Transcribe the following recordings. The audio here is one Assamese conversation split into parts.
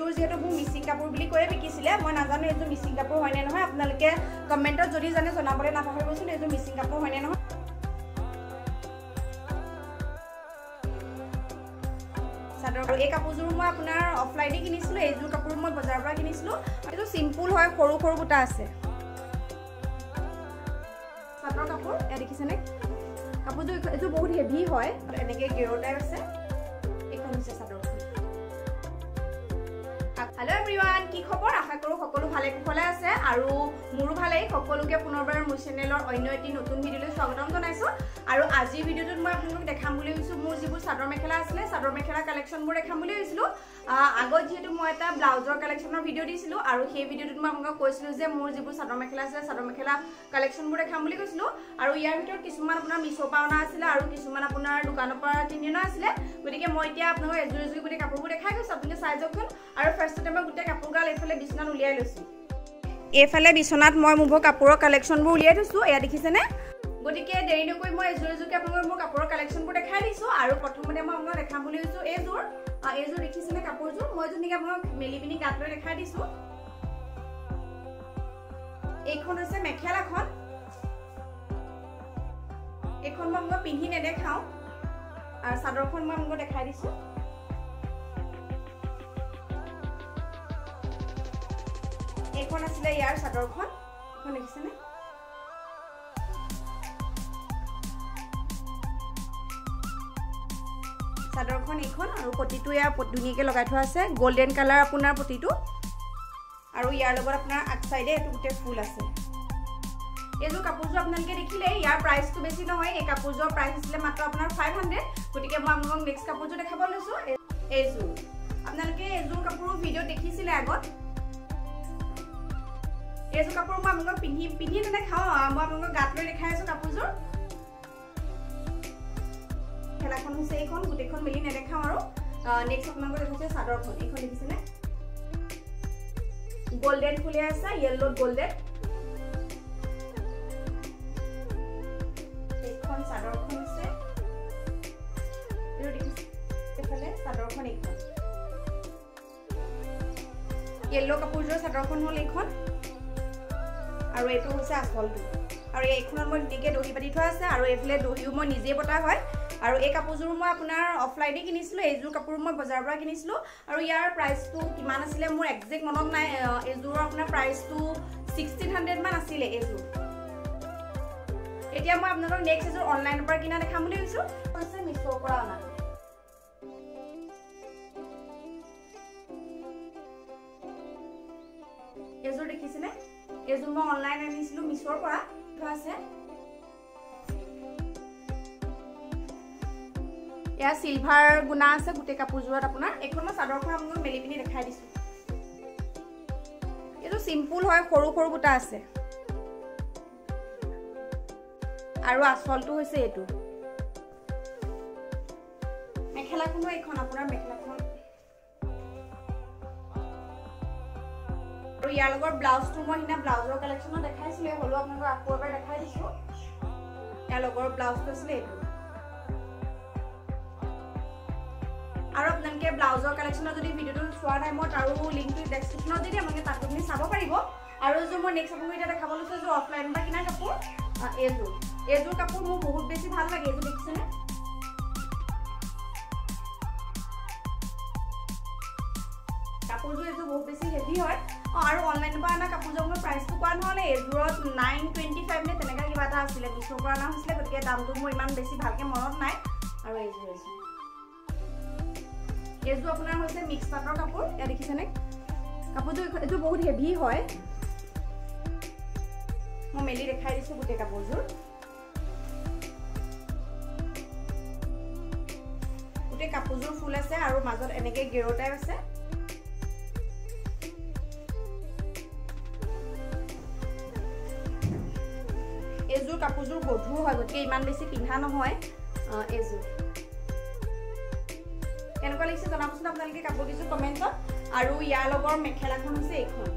এইযোৰ যেহেতু মোৰ মিচিং কাপোৰ বুলি কৈয়ে বিকিছিলে মই নাজানো এইযোৰ মিচিং কাপোৰ হয়নে নহয় আপোনালোকে কমেন্টত যদি জানে জনাবলৈ নাপাহৰিবচোন এইযোৰ মিচিং কাপোৰ হয়নে নহয় চাদৰ এই কাপোৰযোৰ মই আপোনাৰ অফলাইনে কিনিছিলো এইযোৰ কাপোৰ মই বজাৰৰ পৰা কিনিছিলো এইটো সিম্পল হয় সৰু সৰু বুটা আছে চাদৰ কাপোৰ এ দেখিছেনে কাপোৰযোৰ এইটো বহুত হেভি হয় এনেকে গেৰো টাইপ আছে এইখন হৈছে চাদৰ Hello everyone কি খবৰ আশা কৰো সকলো ভালে কুশলে আছে আৰু মোৰো ভালেই সকলোকে পুনৰবাৰ মোৰ চেনেলৰ অন্য এটি নতুন ভিডিঅলৈ স্বাগতম জনাইছো আৰু আজি ভিডিঅটোত মই আপোনালোকক দেখাম বুলি ভাবিছো মোৰ যিবোৰ চাদৰ মেখেলা আছিল চাদৰ মেখেলা কালেকশনবোৰ দেখাম বুলি ভাবিছিলো আগত যেহেতু মই এটা ব্লাউজৰ কালেকশনৰ ভিডিঅ দিছিলো আৰু সেই ভিডিঅটোত মই আপোনালোকক কৈছিলো যে মোৰ যিবোৰ চাদৰ মেখেলা আছে চাদৰ মেখেলা কালেকশনবোৰ দেখাম বুলি কৈছিলো আৰু ইয়াৰ ভিতৰত কিছুমান আপোনাৰ মিছো পাওনা আছিল আৰু কিছুমান আপোনাৰ দোকানৰ পৰা কিনি অনা আছিল গতিকে মই এতিয়া আপোনালোকক এজুৰি এজুৰি গুটি কাপোৰবোৰ দেখাই গৈছো আপুনি চাই যাওকচোন আৰু ফাৰ্ষ্টতে মই গুটি কাপোৰগাল এফালে বিছনাত উলিয়াই লৈছো এফালে বিছনাত মই মোৰ কাপোৰৰ কালেকশনবোৰ উলিয়াই থৈছো এয়া দেখিছেনে গতিকে দেৰি নকৈ মই এজুৰি এজুৰি আপোনালোকক মোৰ কাপোৰৰ কালেকশনবোৰ দেখাই দিছো আৰু প্ৰথমতে মই আপোনালোকক দেখাম বুলি ভাবিছো এইযোৰ দেখিছেনে কাপোৰযোৰ মই যেনেকৈ আপোনালোকক মেলি পিনি কাট লৈ দেখাই দিছো এইখন হৈছে মেখেলাখন এইখন মই আপোনালোকক পিন্ধি নেদেখাও আৰু চাদৰখন মই আপোনালোকক দেখাই দিছো এইখন আছিল ইয়াৰ চাদৰখন এখন দেখিছেনে চাদৰখন এইখন আৰু পটিটো ইয়াৰ ধুনীয়াকৈ লগাই থোৱা আছে গোল্ডেন কালাৰ আপোনাৰ পটিটো আৰু ইয়াৰ লগত আপোনাৰ আগ সাইডে এটো গুটে ফুল আছে এইযোৰ কাপোৰযোৰ আপোনালোকে দেখিলে ইয়াৰ প্ৰাইসটো বেছি নহয় এই কাপোৰযোৰ প্ৰাইস আছিল মাত্ৰ আপোনাৰ 500 গতিকে মই আপোনালোকক নেক্সট কাপোৰযোৰ দেখাব লৈছো এইযোৰ আপোনালোকে এইযোৰ কাপোৰৰ ভিডিও দেখিছিলে আগত এইযোৰ কাপোৰ মই আপোনালোকক পিন্ধি নেখাও মই আপোনালোকক গাত লৈ দেখাই আছো কাপোৰযোৰ খেলাখন হৈছে এইখন গুটেখন মিলি নেদেখাও আৰু নেক্সট আপোনালোকক দেখাইছে চাদৰখন এইখন দেখিছেনে গোল্ডেন ফুলে আছে ইয়েলো গোল্ডেন এইখন চাদৰখন আছে এইটো দেখিছে এফালে চাদৰখন এইখন ইয়েলো কাপোৰযোৰ চাদৰখন হ'ল এইখন আৰু এটো হৈছে আচলটো আৰু এইখনত মই দিকে দহি পাতি থোৱা আছে আৰু এফালে দহিও মই নিজে বটা হয় আৰু এই কাপোৰযোৰ মই আপোনাৰ অফলাইনে কিনিছিলো এইযোৰ কাপোৰ মই বজাৰৰ পৰা কিনিছিলো আৰু ইয়াৰ প্ৰাইসটো কিমান আছিল মোৰ একজেক্ট মনত নাই এইযোৰৰ আপোনাৰ প্ৰাইসটো 1600 মান আছিল এইযোৰ এতিয়া মই আপোনালোকক নেক্সট এযোৰ অনলাইনৰ পৰা কিনা দেখাম বুলি ভাবিছো আছে মিছোৰ পৰা অনা এইযোৰ দেখিছেনে এইযোৰ মই অনলাইন আনিছিলো মিছোৰ পৰা আছে या सिल्भार गुना আছে গুটে কাপোৰজোৰত আপোনাৰ এখন মই চাদৰখন আপোনাক মেলি পিনি দেখাই দিছো এটো সিম্পল হয় সৰু সৰু বুটা আছে আৰু আচলটো হৈছে এটো মেখেলাখনো এখন আপোনাৰ মেখেলাখন আৰু ইয়াৰ লগৰ ব্লাউজটো মই হিনা ব্লাউজৰ কালেকশনত দেখাইছিলো হলো আপোনাক আকৌ এবাৰ দেখাই দিছো ইয়াৰ লগৰ ব্লাউজটো আছিল এটো আৰু আপোনালোকে ব্লাউজৰ কালেকশনৰ যদি ভিডিওটো চোৱা টাইমত আৰু লিংকটো ডেসক্ৰিপচনত দি আপোনালোকে তাত আপুনি চাব পাৰিব আৰু যে মই নেক্সট আপোনালোকক এটা দেখাব লৈছো যে অফলাইন বা কিনা কাপোৰ এইযোৰ কাপোৰ মোৰ বহুত বেছি ভাল লাগে এইটো দেখিছেনে কাপোৰযোৰ এইটো বহুত বেছি হেভি হয় আৰু অনলাইনৰ পৰা আনা কাপোৰযোৰৰ প্ৰাইসটো কোৱা নহলে এইযোৰত 925 নে তেনেকা কিবা এটা আছিল মিছোৰ পৰা আনা হৈছিল গতিকে দামটো মোৰ ইমান বেছি ভালকে মনত নাই আৰু এইযোৰ এইযোৰ আপোনাৰ হৈছে মিক্স পাটৰ কাপোৰ এয়া দেখিছেনে কাপোৰযোৰ এইটো বহুত হেভি হয় মই মেলি দেখাই দিছো গুটে কাপোৰযোৰ গুটে কাপোৰযোৰ ফুল আছে আৰু মাজত এনেকে গেৰো টাইপ আছে এইযোৰ কাপোৰযোৰ গধুৰ হয় গতিকে ইমান বেছি পিন্ধা নহয় এইযোৰ কেনেকুৱা লাগিছে জনাবচোন আপোনালোকে কাপোৰ কিছু কমেন্টত আৰু ইয়াৰ লগৰ মেখেলাখন হৈছে এইখন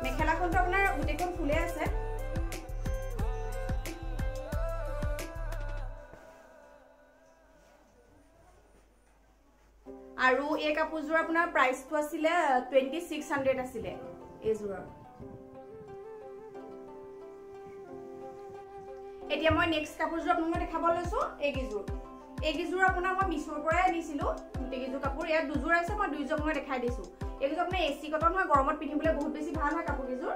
মেখেলাখনটো আপোনাৰ গুটেখন ফুলে আছে আৰু এই কাপোৰযোৰ আপোনাৰ প্ৰাইচটো আছিলে 2600 আছিলে এইযোৰৰ এতিয়া মই নেক্সট কাপোৰযোৰ আপোনাক দেখাব লৈছো এইগিজোৰ আপোনাৰ মই মিছৰ পৰাই আনিছিলো গোটেইগিজোৰ কাপোৰ ইয়াত দুযোৰ আছে মই দুইযোৰ মই দেখাই দিছো এইগিজোৰ আপোনাৰ এসি কটন হয় গৰমত পিন্ধিবলৈ বহুত বেছি ভাল হয় কাপোৰগিজোৰ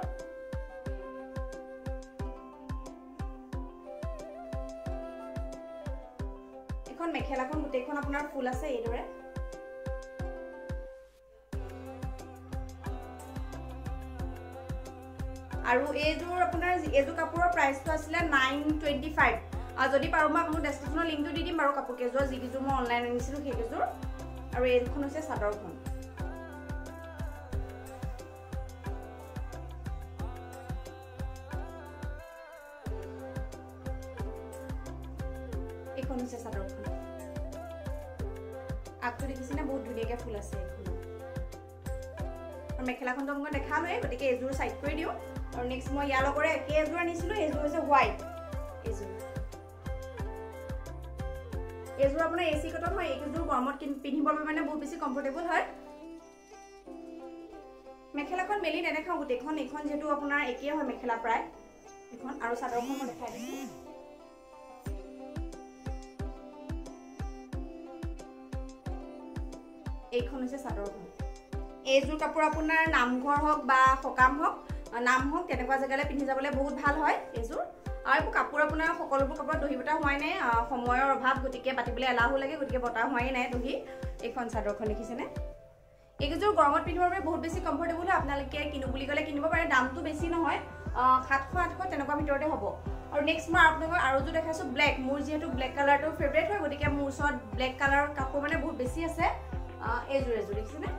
এখন মেখেলাখন গোটেইখন আপোনাৰ ফুল আছে এইদৰে আৰু এইযোৰ আপোনাৰ এইযোৰ কাপোৰৰ প্ৰাইচটো আছিলে 925 যদি পাৰো মই আপোনাক ডেসক্ৰিপচনৰ লিংকটো দি দিম বাৰু কাপোৰ কেজোৰ যিকিজোৰ মই অনলাইন আনিছিলো সেইকেজোৰ আৰু এইখন হৈছে চাদৰখন এইখন হৈছে চাদৰখন আগটো দেখিছেনে বহুত ধুনীয়াকৈ ফুল আছে এইখন আৰু মেখেলাখনটো মই দেখালোৱে গতিকে এইযোৰ সাইড কৰি দিও আৰু নেক্সট মই ইয়াৰ লগৰে একে এযোৰ আনিছিলো এইযোৰ হৈছে হোৱাইট এইযোৰ আপোনাৰ এসি কটন হয় এইযোৰ গৰমত পিন্ধিবলৈ মানে বহুত বেছি কমফৰ্টেবল হয় মেখেলাখন মেলি নেদেখাও গোটেইখন এইখন যেটো আপোনাৰ একে হয় মেখেলা প্ৰায় এইখন আৰু চাদৰখন মই দেখাই দিছো এইখন হৈছে চাদৰখন এইযোৰ কাপোৰ আপোনাৰ নামঘৰ হওক বা সকাম হওক নাম হওক তেনেকুৱা জেগালৈ পিন্ধি যাবলৈ বহুত ভাল হয় এইযোৰ আৰু কাপোৰ আপোনাৰ সকলোবোৰ কাপোৰ দহি বটা হোৱাই নাই সময়ৰ অভাৱ গতিকে পাতিবলৈ এলাহো লাগে গতিকে বটা হোৱাই নাই দহি এইখন চাদৰখন দেখিছেনে এইযোৰ গৰমত পিন্ধিবৰ বাবে বহুত বেছি কমফৰ্টেবল হয় আপোনালোকে কিনো বুলি ক'লে কিনিব পাৰে দামটো বেছি নহয় 700-800 তেনেকুৱা ভিতৰতে হ'ব আৰু নেক্সট মই আপোনালোকক আৰু যোৰ দেখাইছো ব্লেক মোৰ যেহেতু ব্লেক কালাৰটো ফেভৰেট হয় গতিকে মোৰ ওচৰত ব্লেক কালাৰৰ কাপোৰ মানে বহুত বেছি আছে এইযোৰ দেখিছেনে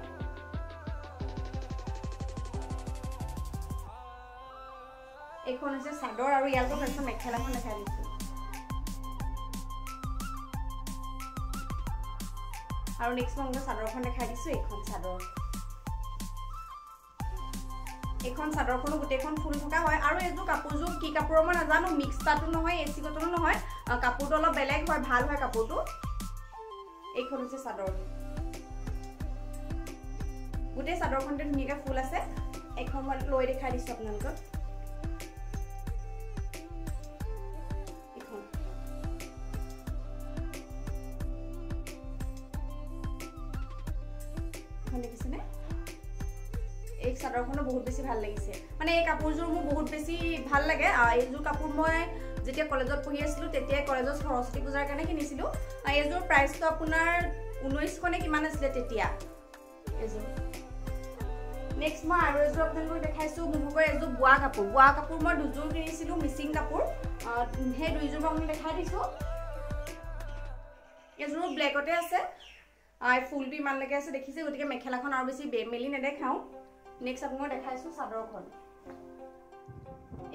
এইখন হৈছে চাদৰ আৰু ইয়াৰ লগত আছে মেখেলাখন দেখাই দিছো আৰু নেক্সট মই চাদৰখন দেখাই দিছো এইখন চাদৰখনো গোটেইখন ফুল থকা হয় আৰু এইযোৰ কাপোৰযোৰ কি কাপোৰৰ মই নাজানো মিক্স পাটো নহয় এসি কটনো নহয় কাপোৰটো অলপ বেলেগ হয় ভাল হয় কাপোৰটো এইখন হৈছে চাদৰ গোটেই চাদৰখনতে ধুনীয়াকৈ ফুল আছে এইখন মই লৈ দেখাই দিছো আপোনালোকক দেখিছেনে এই চাদৰখনো বহুত বেছি ভাল লাগিছে মানে এই কাপোৰযোৰ মোৰ বহুত বেছি ভাল লাগে এইযোৰ কাপোৰ মই যেতিয়া কলেজত পঢ়ি আছিলো তেতিয়া কলেজত সৰস্বতী পূজাৰ কাৰণে কিনিছিলো এইযোৰ প্ৰাইচটো আপোনাৰ 1900 নে কিমান আছিল তেতিয়া এইযোৰ নেক্সট মই আৰু এযোৰ আপোনালোকক দেখাইছো মুখৰ এযোৰ বোৱা কাপোৰ মই দুযোৰ কিনিছিলো মিচিং কাপোৰ সেই দুইযোৰ মই দেখাই দিছো এযোৰ ব্লেকতে আছে ফুলটো ইমান লাগে আছে দেখিছে গতিকে মেখেলাখন আৰু বেছি মেলি নেদেখাও নেক্সট আপোনাক দেখাইছো চাদৰখন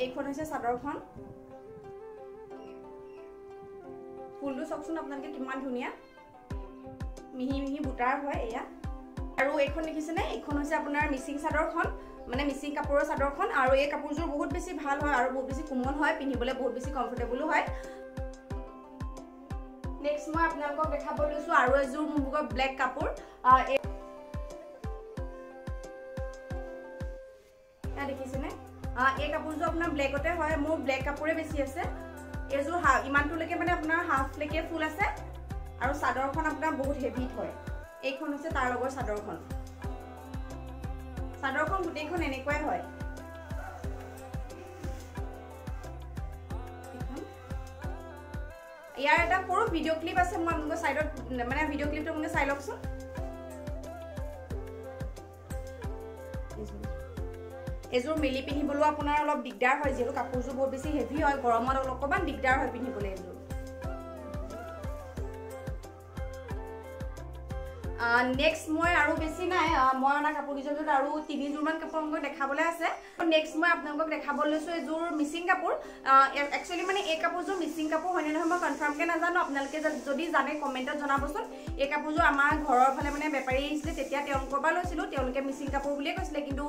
এইখন হৈছে চাদৰখন ফুলটো চাওকচোন আপোনালোকে কিমান ধুনীয়া মিহি মিহি বুটাৰ হয় এয়া আৰু এইখন দেখিছেনে এইখন হৈছে আপোনাৰ মিচিং চাদৰখন মানে মিচিং কাপোৰৰ চাদৰখন আৰু এই কাপোৰযোৰ বহুত বেছি ভাল হয় আৰু বহুত বেছি কোমল হয় পিন্ধিবলৈ বহুত বেছি কমফৰ্টেবলো হয় নেক্সট মই আপোনালোকক দেখাব লৈছো আৰু এযোৰ মুগৰ ব্লেক কাপোৰ দেখিছেনে এই কাপোৰযোৰ আপোনাৰ ব্লেকতে হয় মোৰ ব্লেক কাপোৰে বেছি আছে এইযোৰ ইমানটোলৈকে মানে আপোনাৰ হাফ লেকে ফুল আছে আৰু চাদৰখন আপোনাৰ বহুত হেভিত হয় এইখন হৈছে তাৰ লগৰ চাদৰখন গোটেইখন এনেকুৱাই হয় ইয়াৰ এটা সৰু ভিডিঅ' ক্লিপ আছে মই আপোনালোকৰ সাইডত মানে ভিডিঅ' ক্লিপটো আপোনালোকে চাই লওকচোন এযোৰ মেলি পিন্ধিবলৈ আপোনাৰ অলপ দিগদাৰ হয় যেহেতু কাপোৰযোৰ বহুত বেছি হেভি হয় গৰমত অলপমান দিগদাৰ হয় পিন্ধিবলৈ এযোৰ নেক্সট মই আৰু বেছি নাই মই অনা কাপোৰযোৰত আৰু 3 মান কাপোৰ মই দেখাবলৈ আছে নেক্সট মই আপোনালোকক দেখাব লৈছো এযোৰ মিচিং কাপোৰ একচুয়ালি মানে এই কাপোৰযোৰ মিচিং কাপোৰ হয়নে নহয় মই কনফাৰ্মকৈ নাজানো আপোনালোকে যদি জানে কমেণ্টত জনাবচোন এই কাপোৰযোৰ আমাৰ ঘৰৰ ফালে মানে বেপাৰী আহিছিলে তেতিয়া তেওঁলোকৰ পৰা লৈছিলো তেওঁলোকে মিচিং কাপোৰ বুলিয়ে কৈছিলে কিন্তু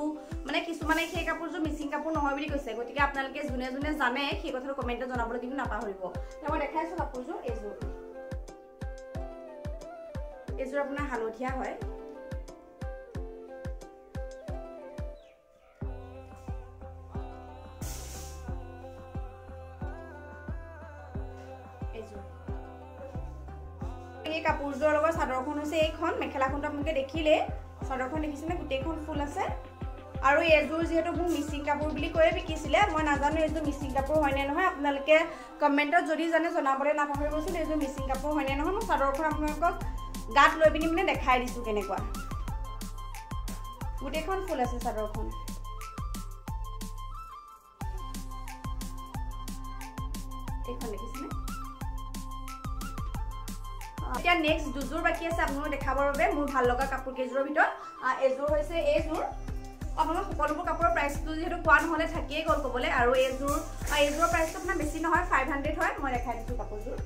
মানে কিছুমানে সেই কাপোৰযোৰ মিচিং কাপোৰ নহয় বুলি কৈছে গতিকে আপোনালোকে যোনে যোনে জানে সেই কথাটো কমেণ্টত জনাবলৈ কিন্তু নাপাহৰিব মই দেখাইছো কাপোৰযোৰ এইযোৰ এইযোৰ আপোনাৰ হালধীয়া হয় এই কাপোৰযোৰৰ লগত চাদৰখন হৈছে এইখন মেখেলাখনটো আপোনালোকে দেখিলে চাদৰখন দেখিছেনে গোটেইখন ফুল আছে আৰু এইযোৰ যেহেতু মোক মিচিং কাপোৰ বুলি কৈয়ে বিকিছিলে মই নাজানো এইযোৰ মিচিং কাপোৰ হয়নে নহয় আপোনালোকে কমেণ্টত যদি জানে জনাবলৈ নাপাহৰিবচোন এইযোৰ মিচিং কাপোৰ হয়নে নহয় মই চাদৰখন আপোনালোকক গাত লৈ পিনি মানে দেখাই দিছোঁ কেনেকুৱা গোটেইখন ফুল আছে চাদৰখন এইখন দেখিছেনে এতিয়া নেক্সট দুযোৰ বাকি আছে আপোনালোকক দেখাবৰ বাবে মোৰ ভাল লগা কাপোৰ কেইযোৰৰ ভিতৰত এযোৰ হৈছে এইযোৰ আপোনালোক সকলোবোৰ কাপোৰৰ প্ৰাইচটো যেহেতু কোৱা নহ'লে থাকিয়ে গ'ল ক'বলৈ আৰু এইযোৰৰ প্ৰাইচটো আপোনাৰ বেছি নহয় 500 হয় মই দেখাই দিছোঁ কাপোৰযোৰ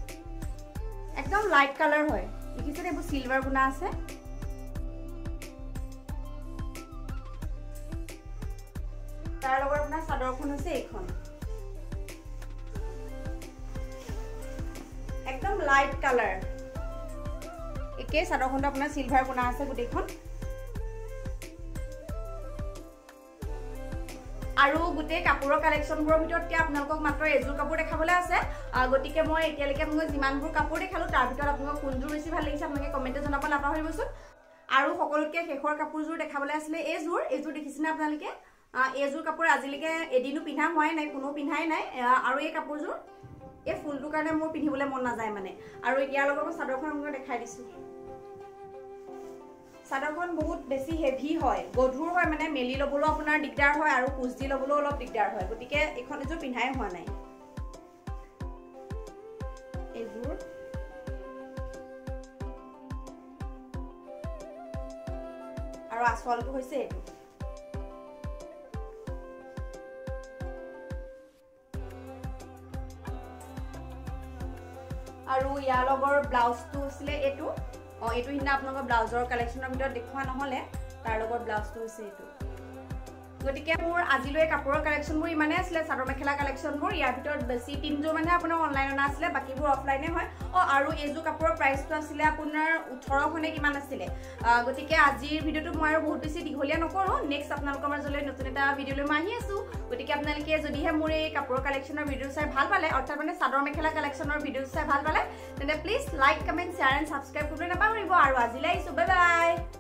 একদম লাইট কালাৰ হয় দেখিছেনে এইবোৰ চিলভাৰ গুণা আছে তাৰ লগত আপোনাৰ চাদৰখন হৈছে এইখন একদম লাইট কালাৰ একে চাদৰখনটো আপোনাৰ চিলভাৰ গুণা আছে গোটেইখন আৰু গোটেই কাপোৰৰ কালেকশ্যনবোৰৰ ভিতৰত আপোনালোকক মাত্ৰ এযোৰ কাপোৰ দেখাবলৈ আছে গতিকে মই এতিয়ালৈকে আপোনালোকক যিমানবোৰ কাপোৰ দেখালোঁ তাৰ ভিতৰত আপোনালোকক কোনযোৰ বেছি ভাল লাগিছে আপোনালোকে কমেণ্টত জনাব নাপাহৰিবচোন আৰু সকলোতকৈ শেষৰ কাপোৰযোৰ দেখাবলৈ আছিলে এইযোৰ দেখিছেনে আপোনালোকে এইযোৰ কাপোৰ আজিলৈকে এদিনো পিন্ধা হোৱাই নাই কোনো পিন্ধাই নাই আৰু এই কাপোৰযোৰ এই ফুলটোৰ কাৰণে মোৰ পিন্ধিবলৈ মন নাযায় মানে আৰু ইয়াৰ লগত মই চাদৰখন আপোনালোকক দেখাই দিছোঁ চাদৰখন বহুত বেছি হেভি হয় গধুৰ হয় মানে মেলি ল'বলৈও আপোনাৰ দিগদাৰ হয় আৰু কুচ দি ল'বলৈও অলপ দিগদাৰ হয় গতিকে এইখন এযোৰ পিন্ধাই হোৱা নাই এইযোৰ আৰু আঁচলটো হৈছে এইটো আৰু ইয়াৰ লগৰ ব্লাউজটো হৈছিলে এইটো এইটো হিনা আপোনালোকৰ ব্লাউজৰ কালেকশ্যনৰ ভিতৰত দেখুৱা নহ'লে তাৰ লগত ব্লাউজটো হৈছে এইটো গতিকে মোৰ আজিলৈ কাপোৰৰ কালেকশ্যনবোৰ ইমানে আছিলে চাদৰ মেখেলা কালেকশ্যনবোৰ ইয়াৰ ভিতৰত বেছি তিনিযোৰ মানে আপোনাৰ অনলাইন অনা আছিলে বাকীবোৰ অফলাইনে হয় আৰু এইযোৰ কাপোৰৰ প্ৰাইচটো আছিলে আপোনাৰ 1800 নে কিমান আছিলে গতিকে আজিৰ ভিডিঅ'টো মই আৰু বহুত বেছি দীঘলীয়া নকৰোঁ নেক্সট আপোনালোকৰ মাজলৈ নতুন এটা ভিডিঅ'লৈ মই আহি আছোঁ গতিকে আপোনালোকে যদিহে মোৰ এই কাপোৰৰ কালেকশ্যনৰ ভিডিঅ' চাই ভাল পালে অৰ্থাৎ মানে চাদৰ মেখেলা কালেকশ্যনৰ ভিডিঅ' চাই ভাল পালে তেন্তে please like comment share and subscribe কৰিবলৈ নাপাহৰিব আৰু আজিলৈ আহিছোঁ বাই বাই